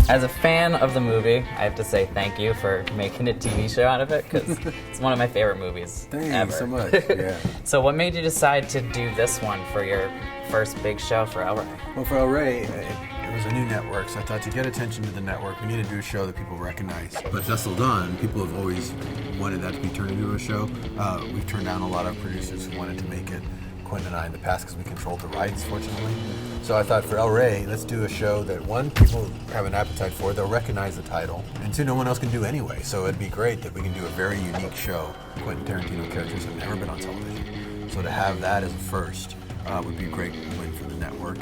As a fan of the movie, I have to say thank you for making a TV show out of it, because it's one of my favorite movies Thank ever. you so much. Yeah. So what made you decide to do this one for your first big show for El Rey? Well, for El Rey, it was a new network, so I thought to get attention to the network, we need to do a show that people recognize. But Dusk Till Dawn, people have always wanted that to be turned into a show. We've turned down a lot of producers who wanted to make it, Quentin and I in the past, because we controlled the rights, fortunately. So I thought for El Rey, let's do a show that, one, people have an appetite for, they'll recognize the title, and two, no one else can do anyway. So it'd be great that we can do a very unique show. Quentin Tarantino characters have never been on television. So to have that as a first would be a great win for the network.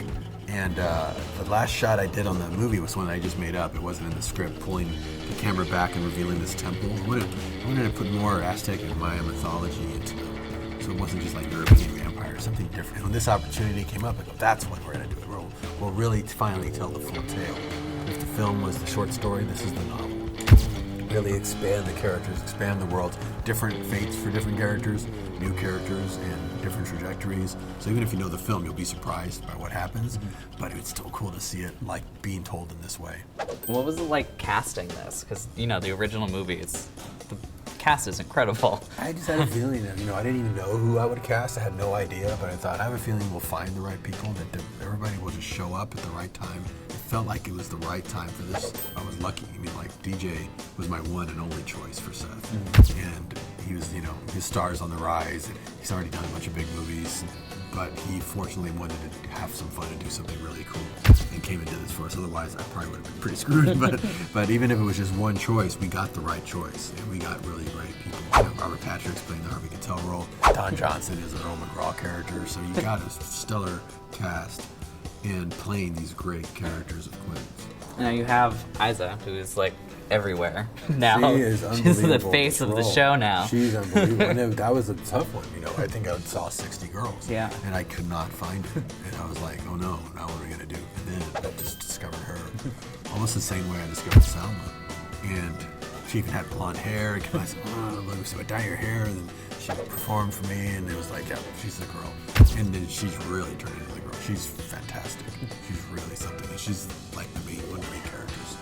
And the last shot I did on the movie was one that I just made up. It wasn't in the script, pulling the camera back and revealing this temple. I wanted to put more Aztec and Maya mythology into it. So it wasn't just like European vampires, something different. And when this opportunity came up, I go, that's when we're going to do it. We'll really finally tell the full tale. If the film was the short story, this is the novel. Really expand the characters, expand the worlds, different fates for different characters, new characters, and different trajectories. So even if you know the film, you'll be surprised by what happens, but it's still cool to see it like being told in this way. What was it like casting this? Because, you know, the original movies, the cast is incredible. I just had a feeling that, I didn't even know who I would cast. I had no idea, but I thought, I have a feeling we'll find the right people, that everybody will just show up at the right time. It felt like it was the right time for this. I was lucky. DJ was my one and only choice for Seth. And he was, his star's on the rise. He's already done a bunch of big movies, but he fortunately wanted to have some fun and do something really cool and came and did this for us. Otherwise, I probably would have been pretty screwed. But even if it was just one choice, we got the right choice, and we got really great people. Robert Patrick's playing the Harvey Keitel role. Don Johnson is an Earl McGraw character. So you got a stellar cast and playing these great characters of Quentin's. Now you have Isa, who is like everywhere now. She is unbelievable. She's the face of the show now. She's unbelievable. And that was a tough one. I think I saw 60 girls. Yeah. And I could not find it. And I was like, oh no, now what are we gonna do? And then I just discovered her, almost the same way I discovered Salma. And she even had blonde hair. And I said, so I dye your hair. And then she performed for me, and it was like, yeah, she's the girl. And then she's really turned into the girl. She's fantastic. She's really something. And she's like one of the main characters.